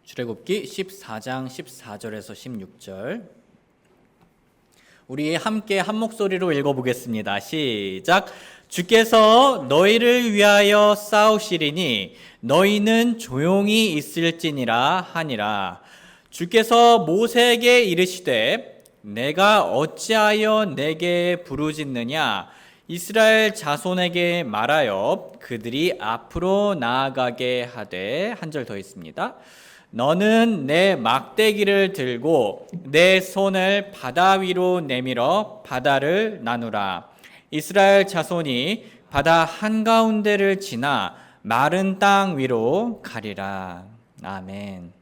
출애굽기 14장 14절에서 16절. 우리 함께 한 목소리로 읽어보겠습니다. 시작. 주께서 너희를 위하여 싸우시리니 너희는 조용히 있을지니라 하니라. 주께서 모세에게 이르시되 내가 어찌하여 내게 부르짖느냐. 이스라엘 자손에게 말하여 그들이 앞으로 나아가게 하되. 한 절 더 있습니다. 너는 내 막대기를 들고 내 손을 바다 위로 내밀어 바다를 나누라. 이스라엘 자손이 바다 한가운데를 지나 마른 땅 위로 가리라. 아멘.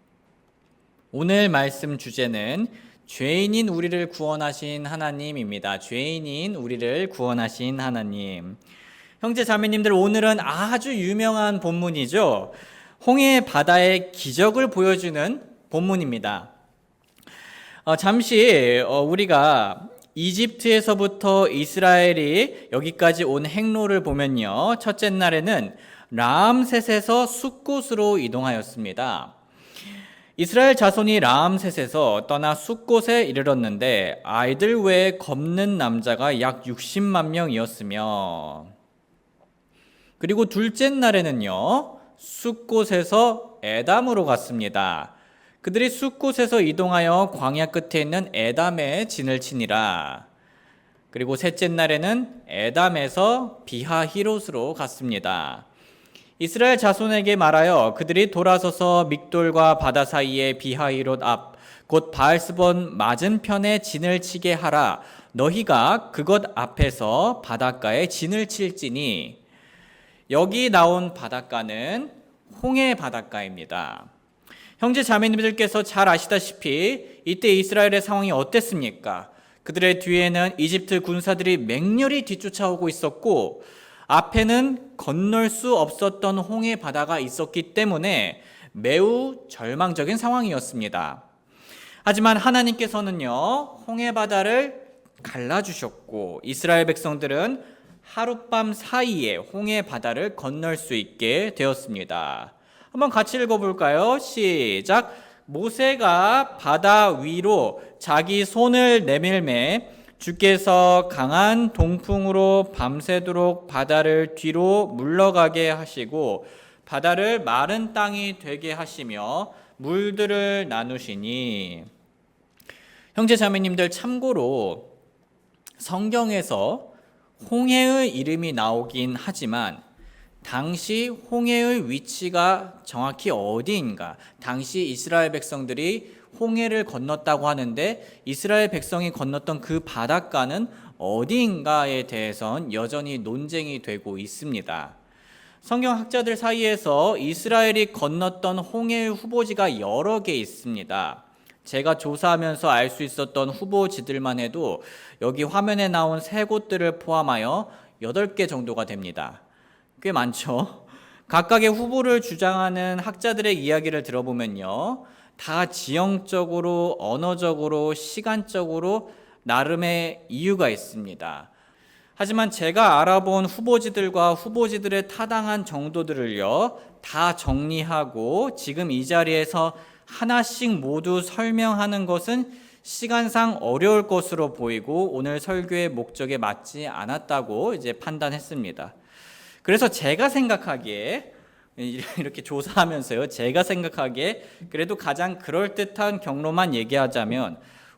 오늘 말씀 주제는 죄인인 우리를 구원하신 하나님입니다. 죄인인 우리를 구원하신 하나님. 형제 자매님들, 오늘은 아주 유명한 본문이죠. 홍해 바다의 기적을 보여주는 본문입니다. 잠시 우리가 이집트에서부터 이스라엘이 여기까지 온 행로를 보면요, 첫째 날에는 라암셋에서 숫곳으로 이동하였습니다. 이스라엘 자손이 라암셋에서 떠나 숫곳에 이르렀는데 아이들 외에 걷는 남자가 약 60만 명이었으며, 그리고 둘째 날에는요, 숫곳에서 에담으로 갔습니다. 그들이 숫곳에서 이동하여 광야 끝에 있는 에담에 진을 치니라. 그리고 셋째 날에는 에담에서 비하히롯으로 갔습니다. 이스라엘 자손에게 말하여 그들이 돌아서서 믹돌과 바다 사이의 비하히롯 앞 곧 바알스본 맞은편에 진을 치게 하라. 너희가 그것 앞에서 바닷가에 진을 칠지니. 여기 나온 바닷가는 홍해 바닷가입니다. 형제 자매님들께서 잘 아시다시피 이때 이스라엘의 상황이 어땠습니까? 그들의 뒤에는 이집트 군사들이 맹렬히 뒤쫓아오고 있었고 앞에는 건널 수 없었던 홍해 바다가 있었기 때문에 매우 절망적인 상황이었습니다. 하지만 하나님께서는요, 홍해 바다를 갈라주셨고 이스라엘 백성들은 하룻밤 사이에 홍해 바다를 건널 수 있게 되었습니다. 한번 같이 읽어볼까요? 시작. 모세가 바다 위로 자기 손을 내밀매 주께서 강한 동풍으로 밤새도록 바다를 뒤로 물러가게 하시고 바다를 마른 땅이 되게 하시며 물들을 나누시니. 형제 자매님들, 참고로 성경에서 홍해의 이름이 나오긴 하지만 당시 홍해의 위치가 정확히 어디인가, 당시 이스라엘 백성들이 홍해를 건넜다고 하는데 이스라엘 백성이 건넜던 그 바닷가는 어디인가에 대해선 여전히 논쟁이 되고 있습니다. 성경학자들 사이에서 이스라엘이 건넜던 홍해의 후보지가 여러 개 있습니다. 제가 조사하면서 알 수 있었던 후보지들만 해도 여기 화면에 나온 세 곳들을 포함하여 8개 정도가 됩니다. 꽤 많죠? 각각의 후보를 주장하는 학자들의 이야기를 들어보면요, 다 지형적으로, 언어적으로, 시간적으로 나름의 이유가 있습니다. 하지만 제가 알아본 후보지들과 후보지들의 타당한 정도들을요, 다 정리하고 지금 이 자리에서 하나씩 모두 설명하는 것은 시간상 어려울 것으로 보이고 오늘 설교의 목적에 맞지 않았다고 이제 판단했습니다. 그래서 제가 생각하기에, 이렇게 조사하면서요, 제가 생각하기에 그래도 가장 그럴듯한 경로만 얘기하자면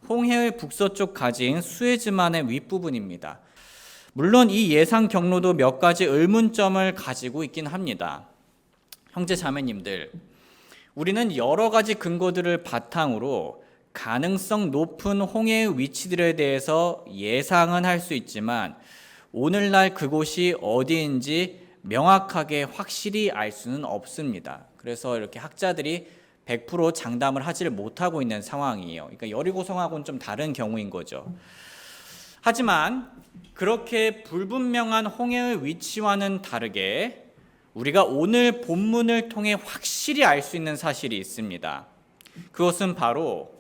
홍해의 북서쪽 가진 수에즈만의 윗부분입니다. 물론 이 예상 경로도 몇 가지 의문점을 가지고 있긴 합니다. 형제 자매님들, 우리는 여러 가지 근거들을 바탕으로 가능성 높은 홍해의 위치들에 대해서 예상은 할 수 있지만 오늘날 그곳이 어디인지 명확하게 확실히 알 수는 없습니다. 그래서 이렇게 학자들이 100% 장담을 하지를 못하고 있는 상황이에요. 그러니까 여리고성하고는 좀 다른 경우인 거죠. 하지만 그렇게 불분명한 홍해의 위치와는 다르게 우리가 오늘 본문을 통해 확실히 알 수 있는 사실이 있습니다. 그것은 바로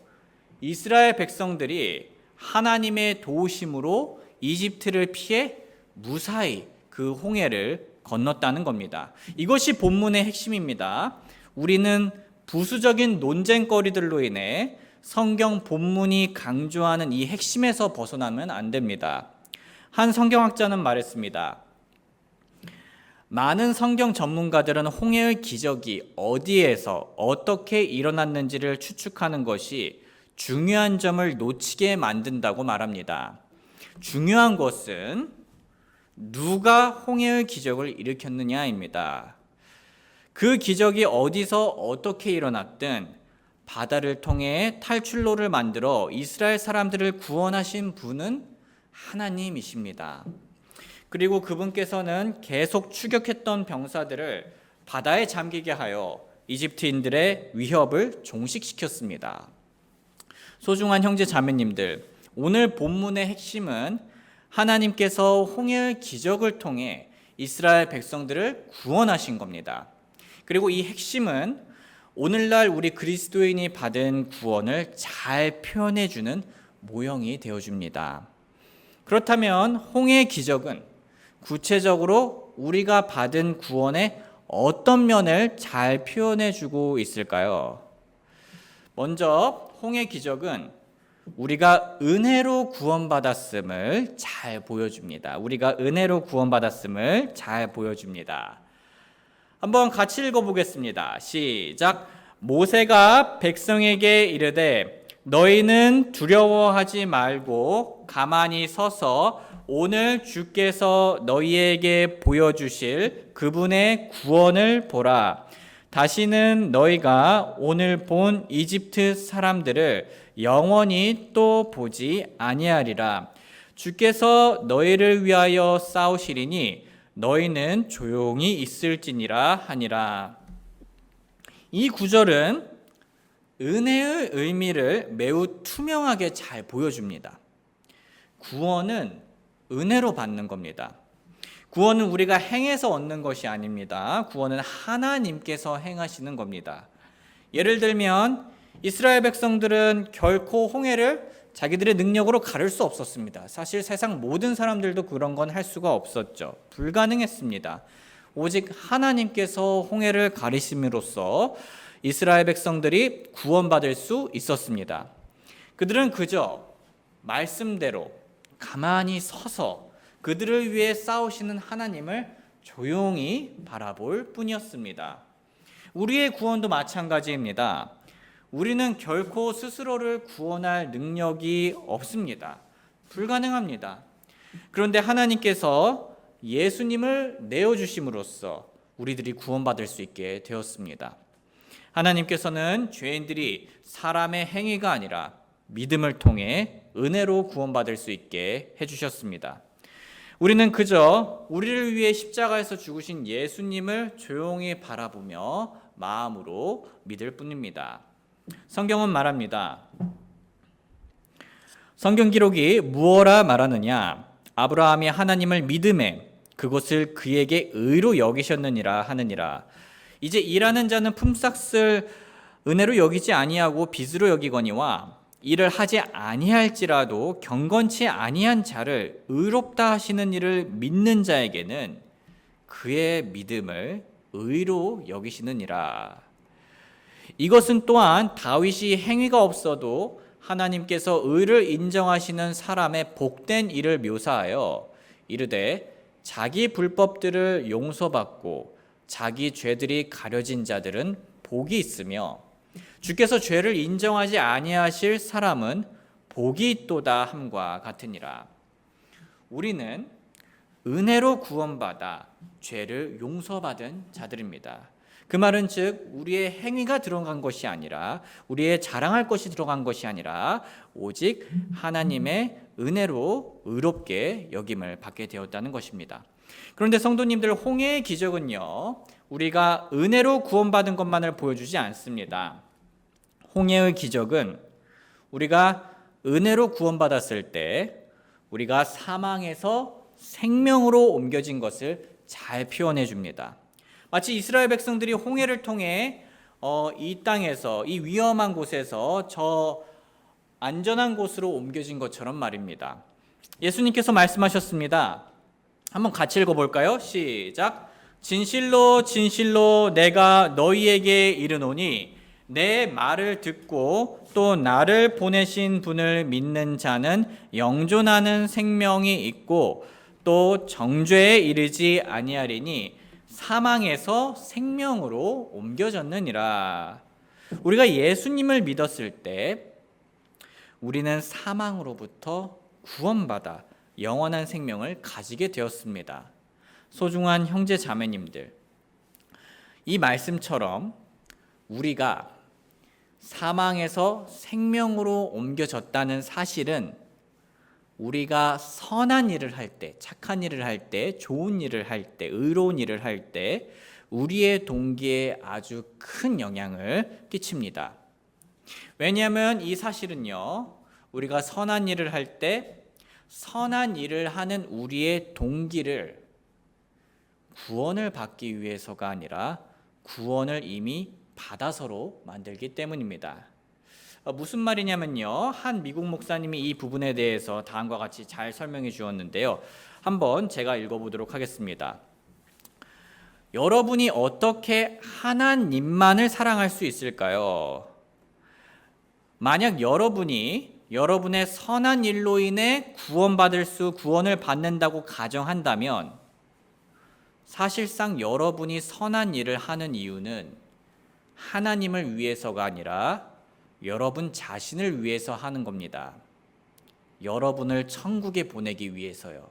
이스라엘 백성들이 하나님의 도우심으로 이집트를 피해 무사히 그 홍해를 건넜다는 겁니다. 이것이 본문의 핵심입니다. 우리는 부수적인 논쟁거리들로 인해 성경 본문이 강조하는 이 핵심에서 벗어나면 안 됩니다. 한 성경학자는 말했습니다. 많은 성경 전문가들은 홍해의 기적이 어디에서 어떻게 일어났는지를 추측하는 것이 중요한 점을 놓치게 만든다고 말합니다. 중요한 것은 누가 홍해의 기적을 일으켰느냐입니다. 그 기적이 어디서 어떻게 일어났든 바다를 통해 탈출로를 만들어 이스라엘 사람들을 구원하신 분은 하나님이십니다. 그리고 그분께서는 계속 추격했던 병사들을 바다에 잠기게 하여 이집트인들의 위협을 종식시켰습니다. 소중한 형제 자매님들, 오늘 본문의 핵심은 하나님께서 홍해의 기적을 통해 이스라엘 백성들을 구원하신 겁니다. 그리고 이 핵심은 오늘날 우리 그리스도인이 받은 구원을 잘 표현해주는 모형이 되어줍니다. 그렇다면 홍해의 기적은 구체적으로 우리가 받은 구원의 어떤 면을 잘 표현해주고 있을까요? 먼저 홍해 기적은 우리가 은혜로 구원받았음을 잘 보여줍니다. 우리가 은혜로 구원받았음을 잘 보여줍니다. 한번 같이 읽어보겠습니다. 시작. 모세가 백성에게 이르되 너희는 두려워하지 말고 가만히 서서 오늘 주께서 너희에게 보여주실 그분의 구원을 보라. 다시는 너희가 오늘 본 이집트 사람들을 영원히 또 보지 아니하리라. 주께서 너희를 위하여 싸우시리니 너희는 조용히 있을지니라 하니라. 이 구절은 은혜의 의미를 매우 투명하게 잘 보여줍니다. 구원은 은혜로 받는 겁니다. 구원은 우리가 행해서 얻는 것이 아닙니다. 구원은 하나님께서 행하시는 겁니다. 예를 들면 이스라엘 백성들은 결코 홍해를 자기들의 능력으로 가를 수 없었습니다. 사실 세상 모든 사람들도 그런 건 할 수가 없었죠. 불가능했습니다. 오직 하나님께서 홍해를 가리심으로써 이스라엘 백성들이 구원받을 수 있었습니다. 그들은 그저 말씀대로 가만히 서서 그들을 위해 싸우시는 하나님을 조용히 바라볼 뿐이었습니다. 우리의 구원도 마찬가지입니다. 우리는 결코 스스로를 구원할 능력이 없습니다. 불가능합니다. 그런데 하나님께서 예수님을 내어주심으로써 우리들이 구원받을 수 있게 되었습니다. 하나님께서는 죄인들이 사람의 행위가 아니라 믿음을 통해 은혜로 구원받을 수 있게 해주셨습니다. 우리는 그저 우리를 위해 십자가에서 죽으신 예수님을 조용히 바라보며 마음으로 믿을 뿐입니다. 성경은 말합니다. 성경 기록이 무엇라 말하느냐? 아브라함이 하나님을 믿음에 그것을 그에게 의로 여기셨느니라 하느니라. 이제 일하는 자는 품삯을 은혜로 여기지 아니하고 빚으로 여기거니와 일을 하지 아니할지라도 경건치 아니한 자를 의롭다 하시는 일을 믿는 자에게는 그의 믿음을 의로 여기시느니라. 이것은 또한 다윗이 행위가 없어도 하나님께서 의를 인정하시는 사람의 복된 일을 묘사하여 이르되 자기 불법들을 용서받고 자기 죄들이 가려진 자들은 복이 있으며 주께서 죄를 인정하지 아니하실 사람은 복이 있도다 함과 같으니라. 우리는 은혜로 구원받아 죄를 용서받은 자들입니다. 그 말은 즉 우리의 행위가 들어간 것이 아니라 우리의 자랑할 것이 들어간 것이 아니라 오직 하나님의 은혜로 의롭게 여김을 받게 되었다는 것입니다. 그런데 성도님들, 홍해의 기적은요, 우리가 은혜로 구원받은 것만을 보여주지 않습니다. 홍해의 기적은 우리가 은혜로 구원받았을 때 우리가 사망에서 생명으로 옮겨진 것을 잘 표현해 줍니다. 마치 이스라엘 백성들이 홍해를 통해 이 땅에서, 이 위험한 곳에서 저 안전한 곳으로 옮겨진 것처럼 말입니다. 예수님께서 말씀하셨습니다. 한번 같이 읽어볼까요? 시작. 진실로 진실로 내가 너희에게 이르노니 내 말을 듣고 또 나를 보내신 분을 믿는 자는 영존하는 생명이 있고 또 정죄에 이르지 아니하리니 사망에서 생명으로 옮겨졌느니라. 우리가 예수님을 믿었을 때 우리는 사망으로부터 구원받아 영원한 생명을 가지게 되었습니다. 소중한 형제 자매님들, 이 말씀처럼 우리가 사망에서 생명으로 옮겨졌다는 사실은 우리가 선한 일을 할 때, 착한 일을 할 때, 좋은 일을 할 때, 의로운 일을 할 때 우리의 동기에 아주 큰 영향을 끼칩니다. 왜냐하면 이 사실은요, 우리가 선한 일을 할 때 선한 일을 하는 우리의 동기를 구원을 받기 위해서가 아니라 구원을 이미 받아서로 만들기 때문입니다. 무슨 말이냐면요, 한 미국 목사님이 이 부분에 대해서 다음과 같이 잘 설명해 주었는데요. 한번 제가 읽어보도록 하겠습니다. 여러분이 어떻게 하나님만을 사랑할 수 있을까요? 만약 여러분이 여러분의 선한 일로 인해 구원을 받는다고 가정한다면 사실상 여러분이 선한 일을 하는 이유는 하나님을 위해서가 아니라 여러분 자신을 위해서 하는 겁니다. 여러분을 천국에 보내기 위해서요.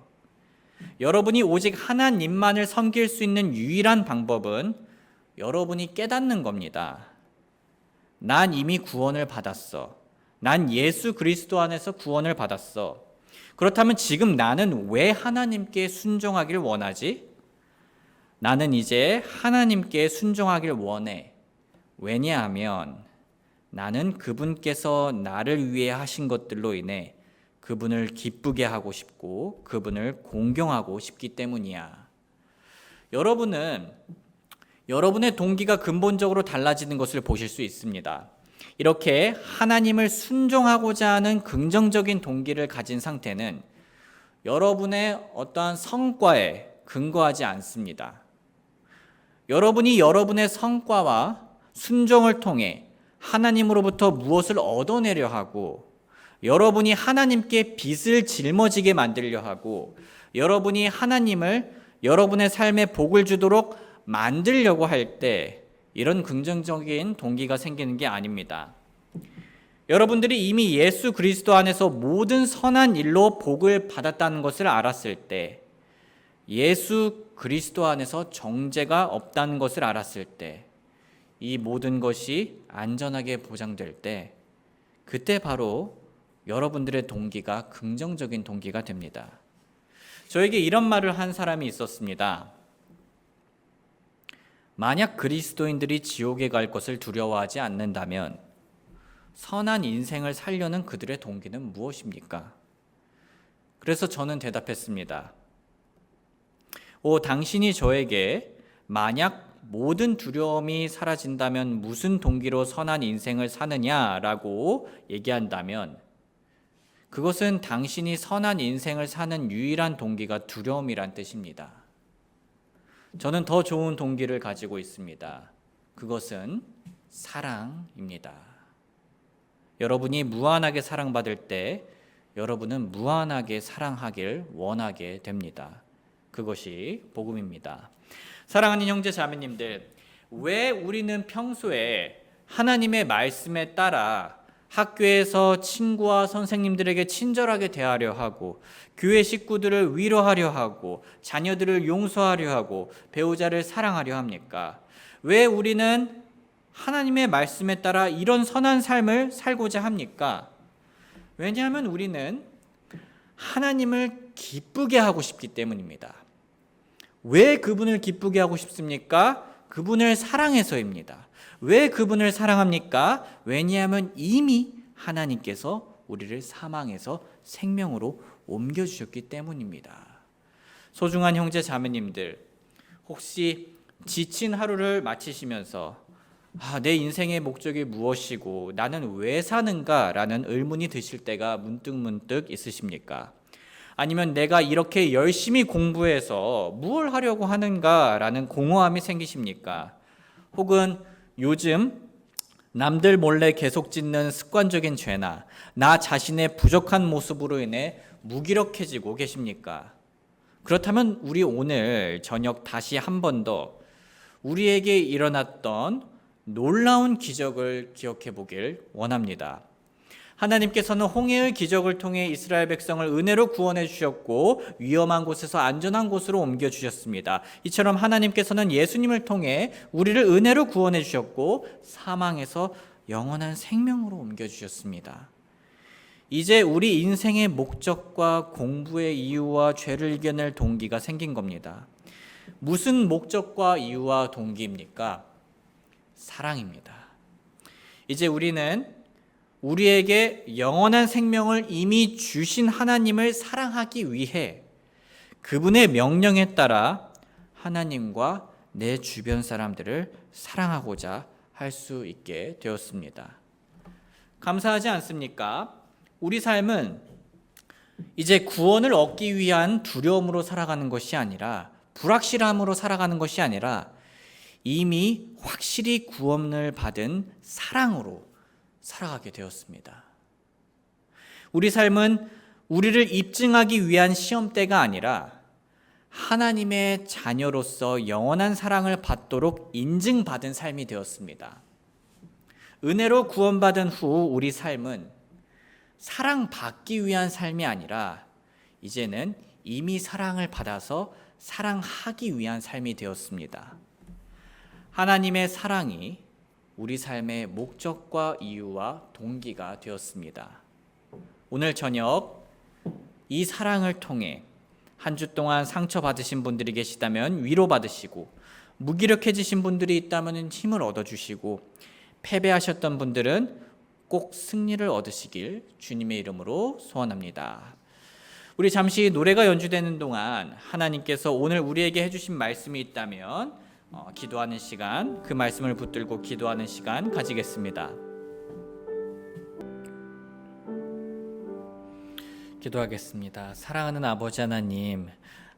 여러분이 오직 하나님만을 섬길 수 있는 유일한 방법은 여러분이 깨닫는 겁니다. 난 이미 구원을 받았어. 난 예수 그리스도 안에서 구원을 받았어. 그렇다면 지금 나는 왜 하나님께 순종하길 원하지? 나는 이제 하나님께 순종하길 원해. 왜냐하면 나는 그분께서 나를 위해 하신 것들로 인해 그분을 기쁘게 하고 싶고 그분을 공경하고 싶기 때문이야. 여러분은 여러분의 동기가 근본적으로 달라지는 것을 보실 수 있습니다. 이렇게 하나님을 순종하고자 하는 긍정적인 동기를 가진 상태는 여러분의 어떠한 성과에 근거하지 않습니다. 여러분이 여러분의 성과와 순종을 통해 하나님으로부터 무엇을 얻어내려 하고 여러분이 하나님께 빚을 짊어지게 만들려 하고 여러분이 하나님을 여러분의 삶에 복을 주도록 만들려고 할 때 이런 긍정적인 동기가 생기는 게 아닙니다. 여러분들이 이미 예수 그리스도 안에서 모든 선한 일로 복을 받았다는 것을 알았을 때, 예수 그리스도 안에서 정죄가 없다는 것을 알았을 때, 이 모든 것이 안전하게 보장될 때, 그때 바로 여러분들의 동기가 긍정적인 동기가 됩니다. 저에게 이런 말을 한 사람이 있었습니다. 만약 그리스도인들이 지옥에 갈 것을 두려워하지 않는다면 선한 인생을 살려는 그들의 동기는 무엇입니까? 그래서 저는 대답했습니다. 당신이 저에게 만약 모든 두려움이 사라진다면 무슨 동기로 선한 인생을 사느냐라고 얘기한다면 그것은 당신이 선한 인생을 사는 유일한 동기가 두려움이란 뜻입니다. 저는 더 좋은 동기를 가지고 있습니다. 그것은 사랑입니다. 여러분이 무한하게 사랑받을 때 여러분은 무한하게 사랑하길 원하게 됩니다. 그것이 복음입니다. 사랑하는 형제 자매님들, 왜 우리는 평소에 하나님의 말씀에 따라 학교에서 친구와 선생님들에게 친절하게 대하려 하고 교회 식구들을 위로하려 하고 자녀들을 용서하려 하고 배우자를 사랑하려 합니까? 왜 우리는 하나님의 말씀에 따라 이런 선한 삶을 살고자 합니까? 왜냐하면 우리는 하나님을 기쁘게 하고 싶기 때문입니다. 왜 그분을 기쁘게 하고 싶습니까? 그분을 사랑해서입니다. 왜 그분을 사랑합니까? 왜냐하면 이미 하나님께서 우리를 사망에서 생명으로 옮겨주셨기 때문입니다. 소중한 형제 자매님들, 혹시 지친 하루를 마치시면서 내 인생의 목적이 무엇이고 나는 왜 사는가? 라는 의문이 드실 때가 문득 있으십니까? 아니면 내가 이렇게 열심히 공부해서 무엇을 하려고 하는가? 라는 공허함이 생기십니까? 혹은 요즘 남들 몰래 계속 짓는 습관적인 죄나 나 자신의 부족한 모습으로 인해 무기력해지고 계십니까? 그렇다면 우리 오늘 저녁 다시 한 번 더 우리에게 일어났던 놀라운 기적을 기억해 보길 원합니다. 하나님께서는 홍해의 기적을 통해 이스라엘 백성을 은혜로 구원해 주셨고 위험한 곳에서 안전한 곳으로 옮겨 주셨습니다. 이처럼 하나님께서는 예수님을 통해 우리를 은혜로 구원해 주셨고 사망에서 영원한 생명으로 옮겨 주셨습니다. 이제 우리 인생의 목적과 공부의 이유와 죄를 이겨낼 동기가 생긴 겁니다. 무슨 목적과 이유와 동기입니까? 사랑입니다. 이제 우리는 우리에게 영원한 생명을 이미 주신 하나님을 사랑하기 위해 그분의 명령에 따라 하나님과 내 주변 사람들을 사랑하고자 할 수 있게 되었습니다. 감사하지 않습니까? 우리 삶은 이제 구원을 얻기 위한 두려움으로 살아가는 것이 아니라 불확실함으로 살아가는 것이 아니라 이미 확실히 구원을 받은 사랑으로 살아가게 되었습니다. 우리 삶은 우리를 입증하기 위한 시험대가 아니라 하나님의 자녀로서 영원한 사랑을 받도록 인증받은 삶이 되었습니다. 은혜로 구원받은 후 우리 삶은 사랑받기 위한 삶이 아니라 이제는 이미 사랑을 받아서 사랑하기 위한 삶이 되었습니다. 하나님의 사랑이 우리 삶의 목적과 이유와 동기가 되었습니다. 오늘 저녁 이 사랑을 통해 한 주 동안 상처받으신 분들이 계시다면 위로받으시고 무기력해지신 분들이 있다면 힘을 얻어주시고 패배하셨던 분들은 꼭 승리를 얻으시길 주님의 이름으로 소원합니다. 우리 잠시 노래가 연주되는 동안 하나님께서 오늘 우리에게 해주신 말씀이 있다면 기도하는 시간, 그 말씀을 붙들고 기도하는 시간 가지겠습니다. 기도하겠습니다. 사랑하는 아버지 하나님,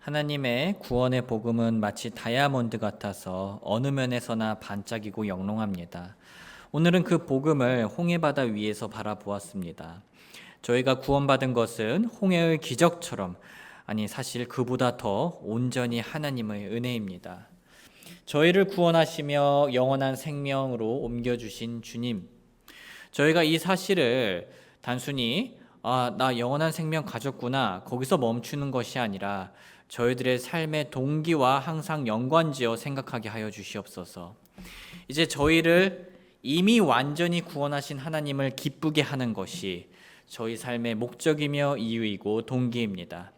하나님의 구원의 복음은 마치 다이아몬드 같아서 어느 면에서나 반짝이고 영롱합니다. 오늘은 그 복음을 홍해바다 위에서 바라보았습니다. 저희가 구원받은 것은 홍해의 기적처럼, 아니 사실 그보다 더 온전히 하나님의 은혜입니다. 저희를 구원하시며 영원한 생명으로 옮겨주신 주님, 저희가 이 사실을 단순히 나 영원한 생명 가졌구나 거기서 멈추는 것이 아니라 저희들의 삶의 동기와 항상 연관지어 생각하게 하여 주시옵소서. 이제 저희를 이미 완전히 구원하신 하나님을 기쁘게 하는 것이 저희 삶의 목적이며 이유이고 동기입니다.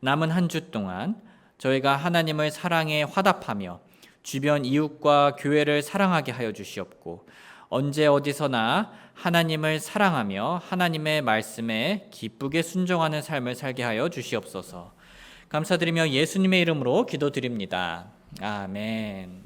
남은 한 주 동안 저희가 하나님을 사랑에 화답하며 주변 이웃과 교회를 사랑하게 하여 주시옵고 언제 어디서나 하나님을 사랑하며 하나님의 말씀에 기쁘게 순종하는 삶을 살게 하여 주시옵소서. 감사드리며 예수님의 이름으로 기도드립니다. 아멘.